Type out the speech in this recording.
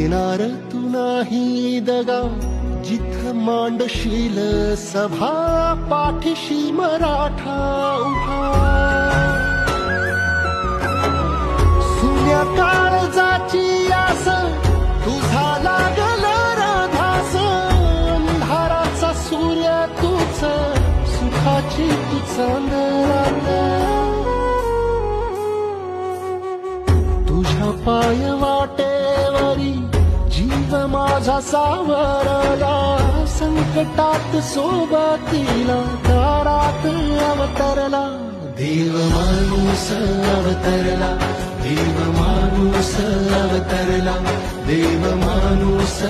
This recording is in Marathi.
देणार तू नाही दगा, जिथं मांडशील सभा पाठीशी मराठा उभा। सुन्या काळजाची आस तुझा लागल राधास, अंधाराचा सूर्य तूच, सुखाची तू चांदरात। तुझ्या पाय वाटेवरी जीव माझा सावरला, संकटात सोबतीला दारात अवतरला। देव माणूस अवतरला, देव माणूस अवतरला, देव माणूस